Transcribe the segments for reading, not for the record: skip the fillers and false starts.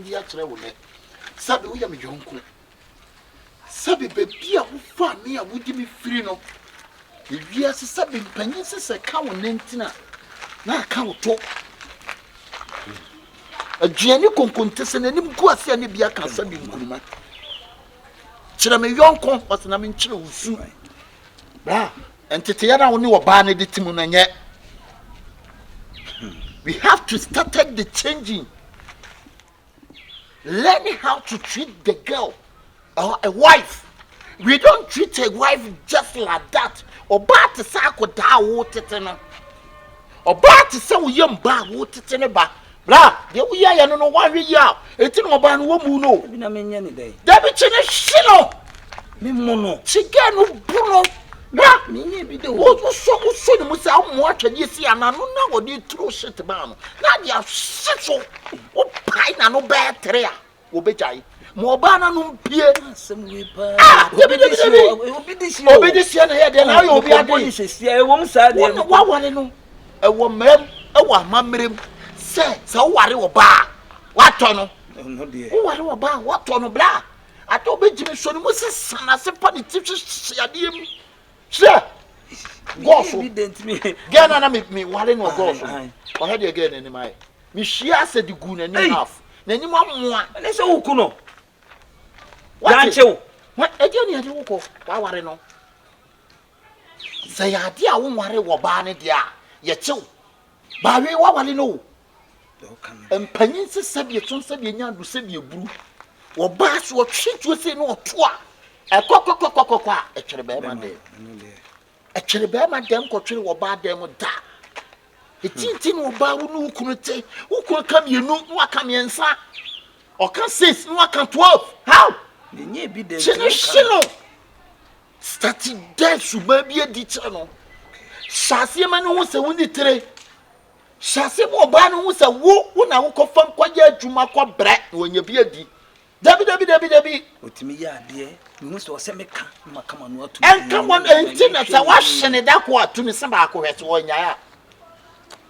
di akyere wo ne sabe wo ya me yonko sabe bebia wo fa me a wo di me firi no ewia se sabe mpanyin se ka wo nentina na ka wo to aduane konkonte se nanim gu ase ne bia ka sabe nkuruma kyere me yonko wasena me nkyere wo su bra entete ya na wo ne wo ba ne de timu na nye. We have to start the changing. Learning how to treat the girl or a wife. We don't treat a wife just like that. Oba te sa ko da wo tete no. Oba te sa wo yem ba wo tete ne ba. Bla, de wo ya no no wan hwe ya. Enti no oba no wo mu no. Bi na menye ne dai. Da bi chi ne hye no. Me mo no. Chiga no bu no. Bra, menye bi de wo so ni musa mo atwade si ananu na wo di throw shit ba no. Na dia shit wo pai na no ba tere a wo be jai. Mo ba na no mpie asem we pa. Obi de si na he de na yo obi ade. Obi se si e wo msa de. Wa wale no. E wo mrem, e wo amamrem. Se wo ware wo ba. Wa to no. No de. Wo ware wo ba, wa to no bla. Ato be jimi so ni mo se sana se pa ni tifsi ade mi. Sir, go so. Gana na me wale no go so. O he de again ni mai. Me hia se di gu na ni half. Na ni mo amoa. Na se wo ku no. Yan chew. What again ya de wo ko? Wa ware no. Say ya dia wo ware wo ba ne dia. Ye chew. Ba we wa wale no. Empanyin se sabie tun sabie nya do sabie buru. Wo ba so twetwe se no to a. Ekokokokokokwa etwere be ma de. Etwere be ma dem ko twere wo ba dem da. Etinti no ba wo no kunu te. Wo kunu kam yenu no aka miensa. Oka 6 no aka 12. How? Nenye bi de. Chino. Starting there suba bi edi che no. Shase ma no wo se wo ni tere. Shase mo ba no wo se wo na wo ko fam kwaje adwuma ko bre wo nya bi edi. Dabi. Otimi ya ade. Me so se meka makama no atu. Enka won enti na sa wa hye da ko atu ne se ba ko hwete wo nya ya.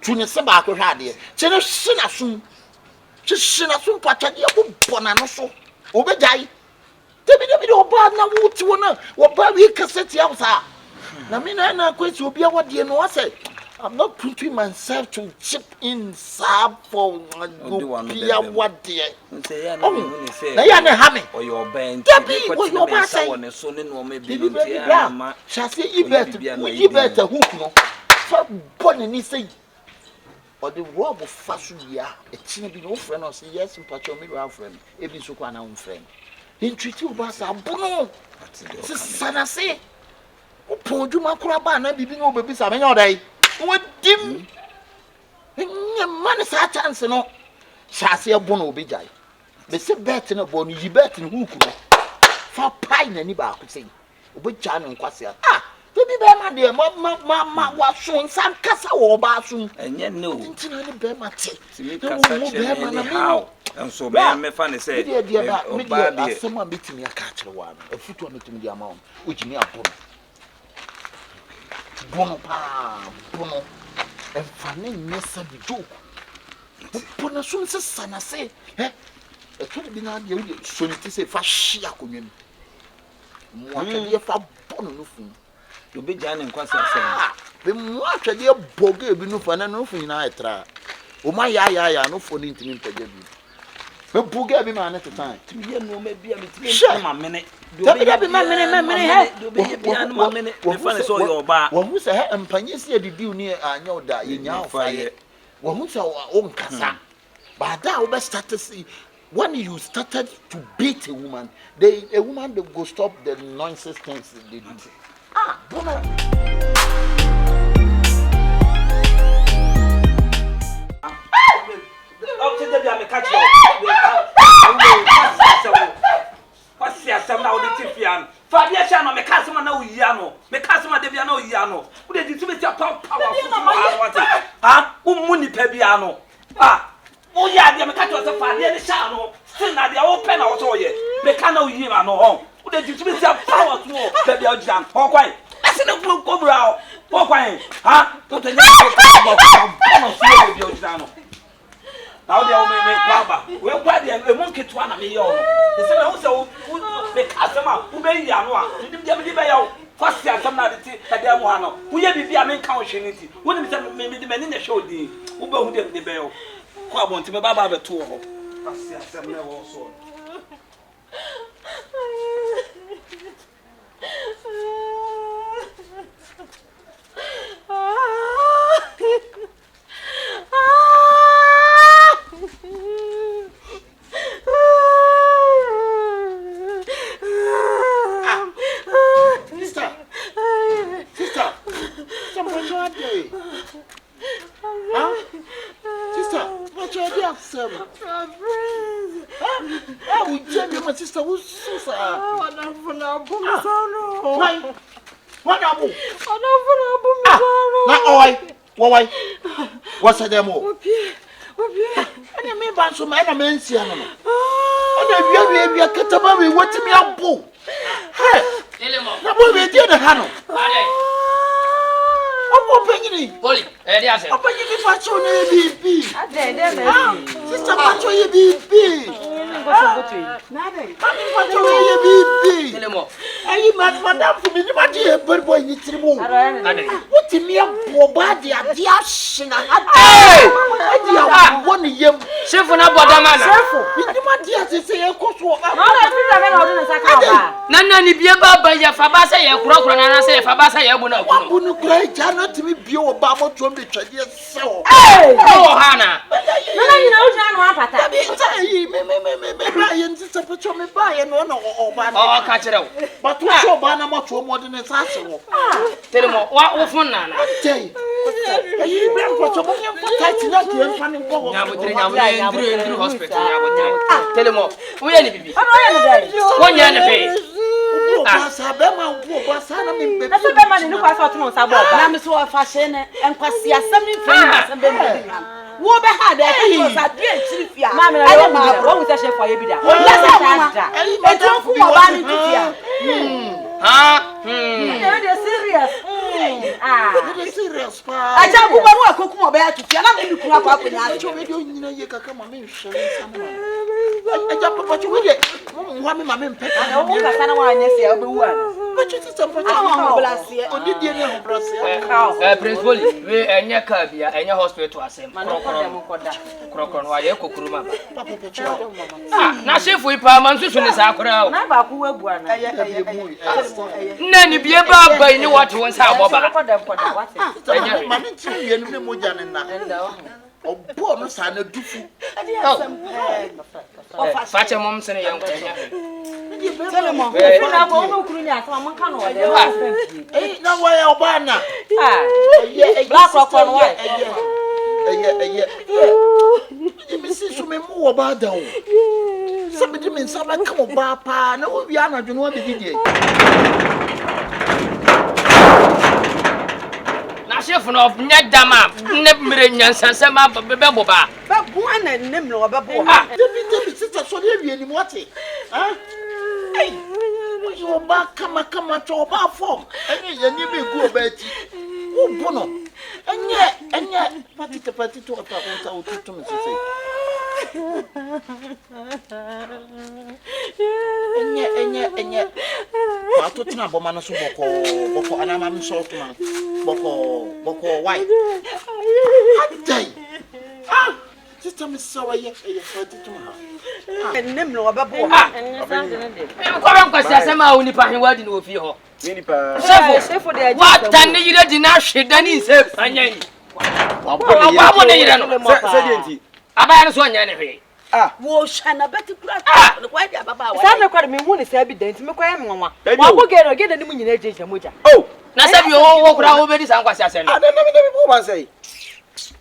Tu ne se ba ko hwa ade. Che ne hye na sum. Che hye na sum patade e bo bona no so. Obejai. Dabi oba na wo ti wo na. Oba wi kaseti ya sa. Na me na kwesi obi a wode no wa say I'm not putting myself to chip in sub for Pia what dear. Na ya ne ha me. Or your band. Dabi wo yo ba say. Shall say you better hook no. For bonnie ni say. Or the rob of fasuya. A chin be no friend or say yes in patch me our friend. E bi so kwa na friend. He treat you ba sa bono. Sana say. O poduma kura ba na bibi no bebi sa me nyodai. What dim? Man is a chance no. Shasi a bono be jai. They say bet in a bone, you bet in who could for pine any bar could say. Obey Jan and Quasia. Ah, baby, my dear, mamma was soon some cassa or bathroom. And yet, no, any bear my tea. How? And so, me funny say, dear, someone beating me a catcher one, a foot on it in the amount, which me a bono, and funny mess of the joke. Pona soon says, son, I say, eh? A 20 dinar, you soon to say, Fashia community. What can you for bono? You be Jan and Quassa. The much a dear bogey be no fun and nothing I try. Oh, my ya, no phone into me to give you. But bogey be man at the time. To me, no, maybe a bit. Shut my minute. Don't be my minute. You'll be a minute. When I saw your bar, one who's a head and Panasia did you near I know that you now fire. One who's our own casa. But that will start to see when you started to beat a woman, a woman that go stop the nonsense things they do. Ah, Bono. Up to the catch you. What's the assembly of the Tifian? 5 years, I me customer no yano, me customer de piano yano. Who did you make your power? Ah, Muni Pebiano. Ah, oh, yeah, the catch was a 5 years, Shano. Still not the open or so yet. Me cano yano home. Who did you make your power to more? Baby, jam. Oh, quite. That's in a blue cobra. Oh, quite. Ah, don't Now they are me kwaba. We kwa dey monkey to na me yo. They say na who say me customer who be ya no a. They be be ya. First year some na dey dey mo ano. Who ye bibia me kan hweniti. Who me say me de mani na show din. Who be who dey be yo. Kwa bonti me baba be to ho. First year some na wo so. Sister, who's so why? What's a demo? And I mean, Banso, man, I'm in Siena. And I be a catabari, what to me up, boo. TELEMO. Now, we did a handle. Polly, yes, I'm bringing you for BP. Sister, what are you BP? TELEMO. I am Madame for me, my dear, but boy, it's removed. What in me, poor body, a dear singer. I want you. SHIFO na bodamana. My dear, say a course. Nana ni bieba ba ya fabasa ya kura na say fabasa ya buna. What would you cry? Cannot be bio babo to be tradition. So, oh, Hannah. Nana, you know, John, one pata. Me sister put me buy and one or ban. Oh, catch it out. But what's your banner much more than a sassy? TELEMO, what for Nana? Say, you bring for some tighten up your funny bubble. Hospital. TELEMO, we are the 1 year in the pay. That's a man who was out on Sabo. I'm so fashion and Passia, something famous and then. What had that? Mamma, I don't know what was for you. I don't know about it. Serious. Serious. I don't know what I cook more better to feel. I'm going to come up with I jump what you will get. One mamma, I don't Prince Polly, we and your cabia and your hospital as him. Crocon, why you cook room. Now, if we palm to finish our crowd, Nanny be about by you what you want to have. Oh, poor son, a dufu. Fetch a mom's and a young TELEMO. Ain't no way, Obana. Black rock on white. You may see some more about them. Somebody means somebody come about, pa. No, we are not doing what we did. SHIFO of Nedama, Nebrin, Sansama, Beboba. But one and Nimno about Sister, so you what it? Hey, you back, come at your bar form. And you may go about oh, Bono. And yet, party to a papa to me. And yet, I told you about Manasu Boko, and I'm short man. Boko, white. Sister Miss Sour, yes, and Nimno about what can you deny? She done is Wash and a better class. Why the Baba? Some of me won't say evidence. Make I am one. I will get a new agent. Oh, now you all walk around over this and what I said. I don't know what I say.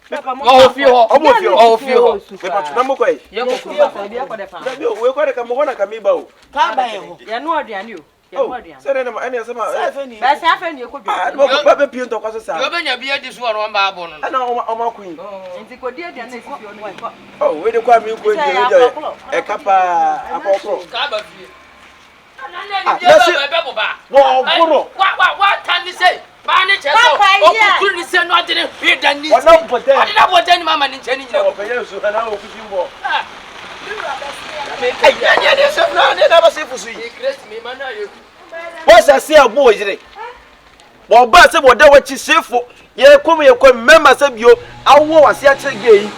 Oh, few, oh, few. We're going to come on a camibo. You're not than you. Oh, send them any of them. That's happened. You could be a pion to cause a you're going to be this one barbon. I know my queen. Oh, where the quite me going to a capa. What can you say? Manage, I didn't want any mamma. ni nkyɛn nyina wo pɛyɛ nsu na wo kusi mbo Anya se na ne na ba se fusu yi. Great me man na you. What's a say abo ojire? Bo ba se bo da wachi SHIFO ye kom member se bio awo wase a kire gay.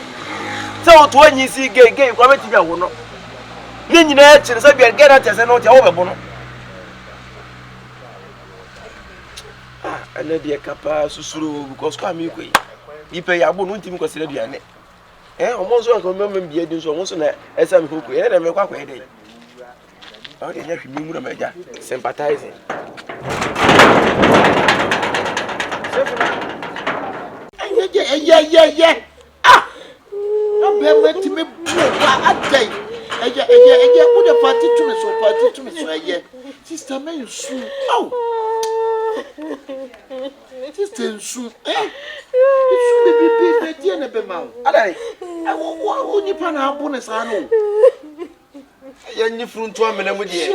Se o to anyi si gay kwa beti bia wo no. Ni nyina a kire se bia gay na tese no te wo bebo no. Ana dia kapa susuru because kwa mi koi. Ipe ya bo no ntimi kwasira duane. Omo so ko memem bia din so omo so na esa mi koko e na me kwa kwa ede. How dey hear me mu na meja sympathizing. Yeah. Ah. No be meti me bua adai. Eja wo de party to me so eye. Sister me nsu. Oh. Sister nsu. Nsu be dia na be ma. Adai. Wo nipa na abo ne sa no. Yanyi fruntu amena mu die.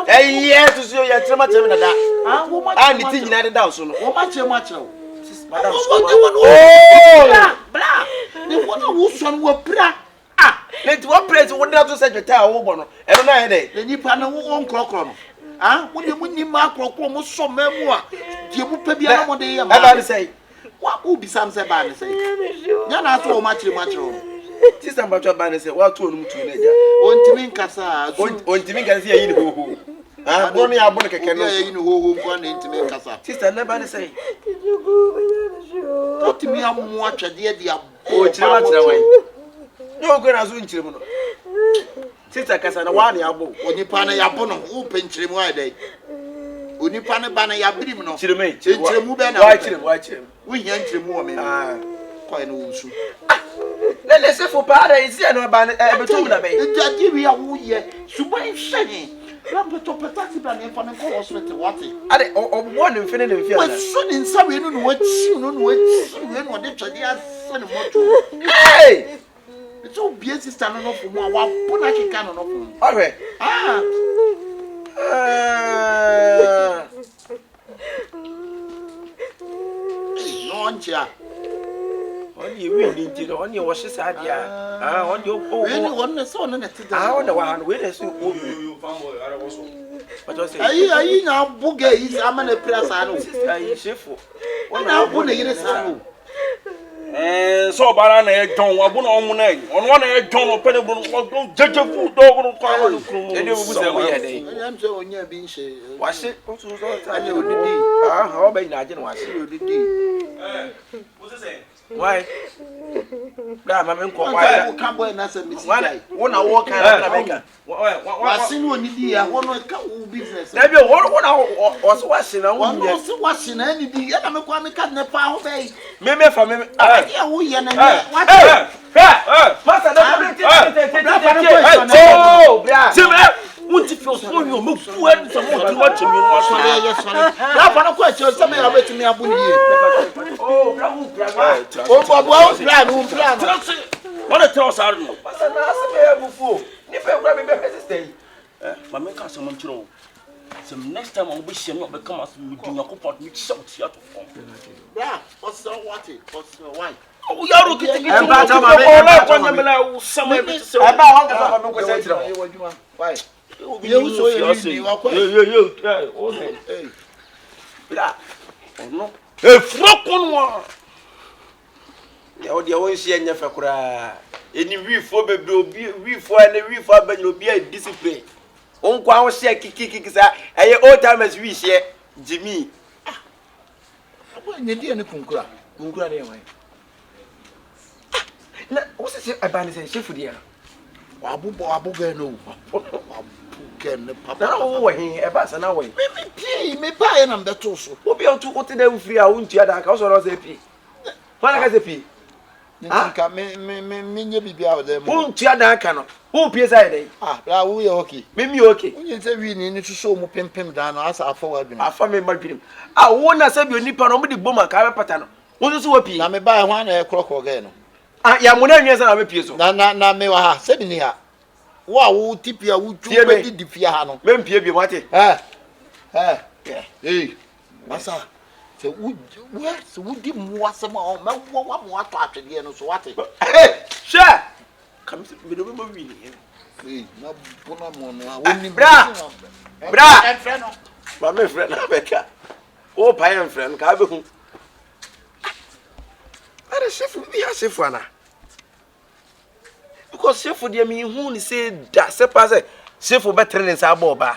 Yes, so you trema trema na da. Ah, ni ti nyina de da so no. Wo ma kire wo. Madam. Oh, bra. Ni wona wo so no bra. Ah, let wo praise wo da to secretary wo bo no. E no na he dey. Ni nipa na wo nkrokro no. Ah, wo de mu ni ma krokro mo so mamu a. Die mu pa bia na mo de ye ma. E ba ni say. Wa wo bisam say ba ni say. Nya na so wo ma kire wo. Sister Mbacho ba ni say wa to onum tu na ja. Ontimi nkasa. Ontimi nkasa ye yi ni ho. Ah, bro ni abo ne keke no. Ye yi ni ho kwa na ontimi nkasa. Sister na ba ni say. Otimi amu atwede de abo. O kire ma kire wan. No go na so nkire mu no. Sister kasa na wa na abo. Onipa na yabo no, wo penkire mu adai. Onipa na ba na yabrim no. Kire mu be na. Wa kire mu. Wo hia nkire mu wo me. Ah. Kwa na wo nsu. Let us say for para is no ba betum na be. Ejadi wi awo ye. Subo nhwenye. Rampo to patati ba na fa na ko hospital wati. Ade obo ne mfene ne mfia na. Wa so ni nsa we no no wachi no no wachi we no de twade ase ne moto. Hey! It's all be sister no for mo wa pona kika no for. Alright. Ah. No nja. Only we need to only wash his idea. Ah, on your own. One so on the I wonder why we are so old. But I say, are you now boogie? Is I'm a press. I know. SHIFO. What now? One year, so Barana John, what one on one John or Penny, judge of food dog on fire. And you was a I'm so near being she. Wash it. I know. Ah, how about I didn't wash it. What's the same? Why? Mamma, come boy, and answer Miss One. One hour can make I see one idea, one business. Never one was washing, and one was washing any day. I'm a quammy cat in a pound bay. Maybe for me, we and what? Won't you feel so you move forward somewhat too much? Yes, that's one question. Somebody are waiting me up with you. Oh, plan. What a toss out. What's an answer before? If I grab a stay, my make us some control. Some next time I'll wish you not become as we do not comport with shouts out of form. Yeah, what's the what it? What's the why? Oh, you're looking at me. I'm about to my somewhere. About why? You so you no. E frok one. Ya o de won hie nya fakura. Eni wifo bebre obi wifo na wifo abanyi obi a discipline. On kwa wo hie kiki sa eye old timers wi hie Jimmy. Abo nya die ne kunkura. Kunkura ne yan. Na wo se abanise chef dia. Wa abuga no. Papa no he e ba sana we me pa ye na mbeto so obi on to ote da free a wontu ada ka so ro say pi wala ka say pi nka me nye bibia o dem wontu ada ka no wo pie sai dai bra wo ye okay me okay wonye say wi ni so mu pempem da no asa afa wa bi afa me madwim wo na say bi onipa no mo di gboma ka be pata no wo so wo pi na me ba ho na e kroko ge no ya mo na nwe say na me pie so na me wa ha se bi ni ha wa wo tipia wo tu be di fia ha no mempie bi mate masa So would give more some or what more to actually and so what? Sure. Come to me, no Please, no Bonamon, bra, my friend, Rebecca. Oh, pie friend, Cabu. I said, we are safe one. Because safe for the mean who said that sepase safe for better than Saboba.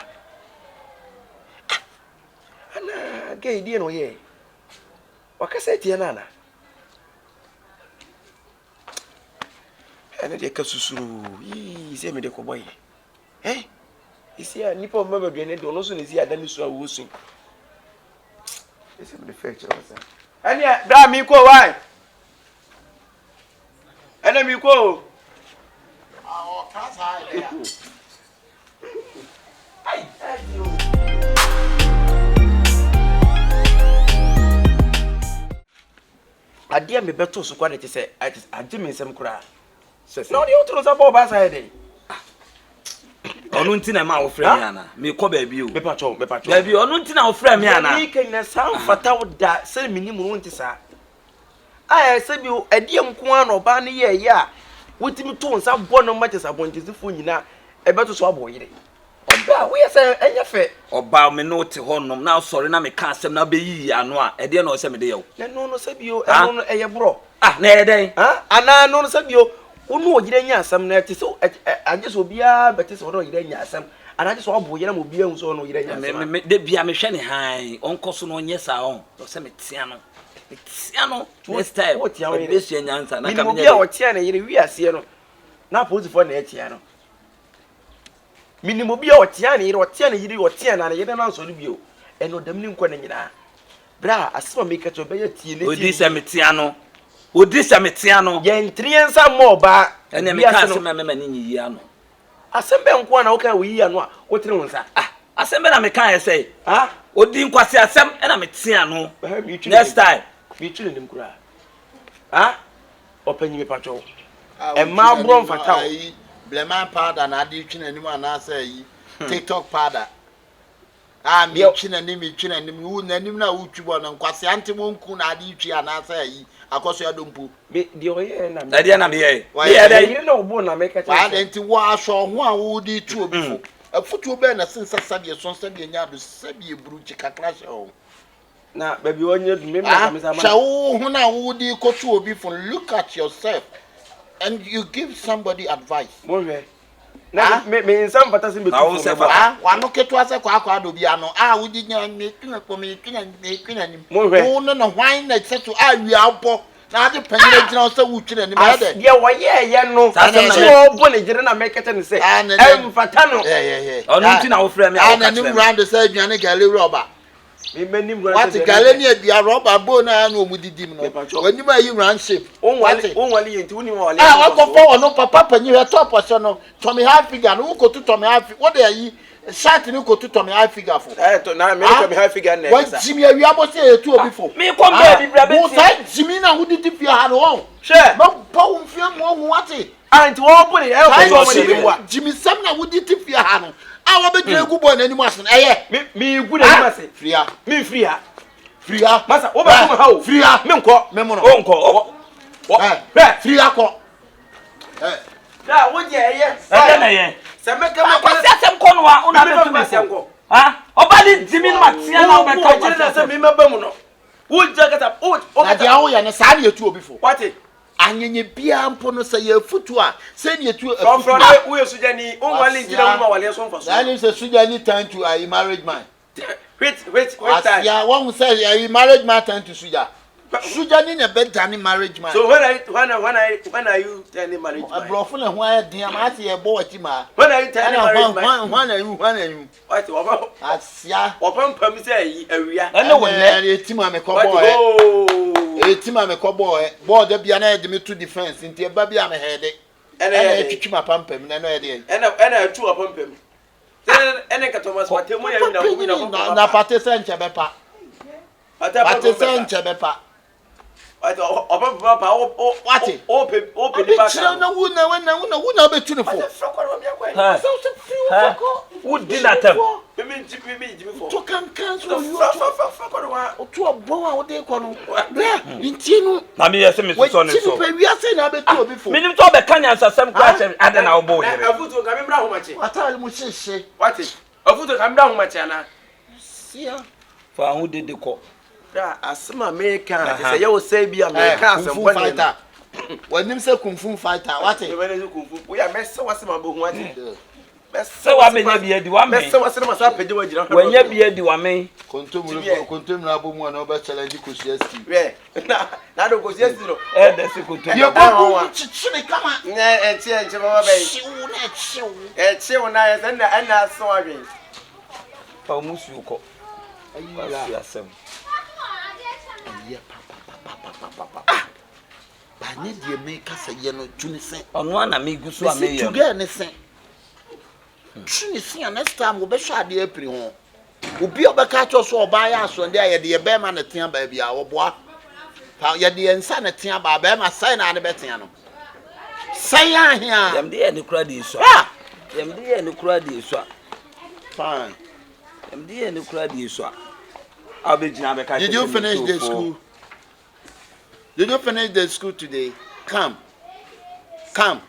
And gay dear no ye. What can I say to you, Nana? And I take a susu, ye say me the cowboy. Eh? Is here a nipple member being it, also is here, then you saw whoosing. It's the fetcher. And yet, damn me, go why? And then you go. Oh, that's high. I dear me better so quite to say, I did me some cry. Says, no, you told us about Basside. Onuntina ma wo frɛ me ana me kɔ ba bi o Me patcho ba bi onuntina wo frɛ me ana me kan na san fata wo da sɛ me ni mu wonti sa ai sɛ bi o ade nko an oba ne ye ye a wotimi to nsa bɔ no ma kyesa bontesifo nyina ebeto so abo yire oba wo yɛ sɛ enya fɛ oba me no te hɔ nom na sɔre na me ka asɛm na be yi ano a ɛde na ɔsɛ me de yɛ wo na no no sɛ bi o ɛno no ɛyɛ bro na yɛ den ana no no sɛ bi o unu ogire nya asam na te so age so bia bete so no ogire nya asam ana age so obo yere mo bia hu so no ogire nya asam me de bia me hwe ne han onko so no onye sa on so me tia no next time what ya we be sua nyansa na ka me bia o tia na yere wi ase no na posifo na tia no minimo bia o tia na yere o tia na yere o tia na yere na so no bio eno dam ni nko na nyina bra asema me ka to be ya tie ne odi se me tia no odi se me tia no ye ntriye nsa mo ba ene me ka asema me ni yi ano asembe nko na wo ka wo yi ano a wo tire wonsa asembe na me ka ye say odi nkwase asem ena me tia no next time me tire nim kura opanyi me patcho e ma bro mfata wo blema powder na adi twina nim ana say yi TikTok powder me twina nim wo nanim na wo twibo no nkwase antemo nku na adi twi ana say yi akoso ya dompu be di oye na me dia na me ye ye na obo na me ka che wa denti wo aso ho a wo di tu obi fo afutu be na sensa sabe so sabe nya do sabe buru chi kakra she o na baby onye du me ka me sama sha wo ho na wo di ko tu obi fo look at yourself and you give somebody advice mo hwe na me nsam fata se betu wa no ketu ase kwa ado bia no wo di nya me tuna ko me tuna ni wo no na hwan na setu wi abo na ade panyina gina so wo twina ni ma de ye wo ye no so bo ne gire na me kete ne se fata no onu nti na wo frɛ me ana ni mrando say aduane gale roba me manim ran what gale ni adua roba bo na na omudidim no wanim ayi ran shape onwale ye nti woni wale wa ko fo no papa panyi he top so no Tommy half figure no ko to Tommy half what dey ayi shirt ni ko to Tommy half figure fo to na me Tommy half figure na wa jimi awia bo say etu obi fo me kom ba bi bra be wo say jimi na wudi ti fia ha no won she no pawo mfia mo hu wate anti wo bo ni e ko so ni wa jimi sam na wudi ti fia ha no awo be gire gu bo na nimu asen me gu na nimu asen fria me fria masa wo ba ko ha o fria me nko me mo no o nko fria ko da wo je ye na ye se me ka me ko se asem ko no wa una be tu me se nko oba di jimi no matia na wo be ka jire na se me maba mu no wo jakata o na dia wo ya ne sa na etu obi fo what anyenye bia mpo no se ya futu a se na etu from wo suja ni o wale njira wo ma wale so mfa so that is a suja ni turn to a marriage man wait time ya one say a marriage man turn to suja ni na better ni marriage man so when are you turning marriage man bro fun na ho aden ma ati e bo wati ma when are you turning marriage man when are you what oba asia opa mpam say awia ene wonne etima me ko boy etima me ko boy da bia na de me to defense nti e ba bia me hede ene twitwi ma pampam na no hede ene atu opa mpam ene ka Thomas Matemu ya wina na pate senche bepa pate senche bepa opa papa o wati open the back na wuna betu ne fo Who did that time? To can cancel you. To a boy, what they call in Tino. I mean, yes, Mr. Son. We are saying I bet before. Minimum to the Kenyans are some question. I don't know boy. Afutu come down much. What I must say. What is? Afutu come down much, Anna. See, For who did the call? Asma American. Say you say be American fighter. When him say kung fu fighter, what is? We are messing with some about what. So I may be the one. Mess what's happened when you be the one me. Continue abu mu na oba challenge kusiesti. Yeah. Na do kusiesti no. That's a good time. You go chichine kama. Na enche baba be. Chiu na chiu. Chiu na yes na so adwen. Pa musu uko. Ayi asem. Ayi papa. Ba ne die me kasa ye no tuni sen. Ono na me gusu ame ye. Tuge ne sen. Tuni sen next time we be hwa de apiri ho. Obi obeka cho so oba ya so nde aye de be ma na tia ba bia wo boa. Pa ye de nsa na tia ba ba ma sai na ne betia no. Sai ahia. Dem de ne kura de so. Dem de ne kura de so. Fine. Dem de ne kura de so. Abegina be ka. Did you finish the school? Did you finish the school today? Come. Come.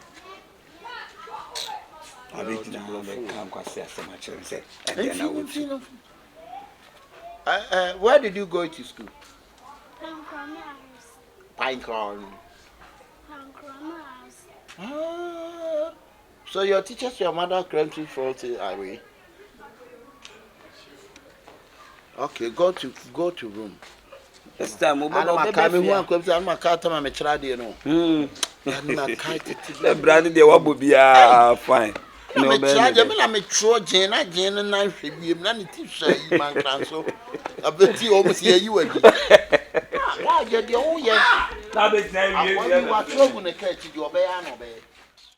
Abegina be come kwase asema chere say. Where did you go to school? Pinecrown. So your teachers, your mother, country fault away. Okay, go to room. This time we I'm coming one comes I'm a cat on my child, you know. The brand they wabu bia fine. No child, I'm a Trojan, I Jane and I should be none teacher, man cancel. I bet you almost hear you again. Why, you're the old yeah. Now this time you are trouble to catch you obey and obey.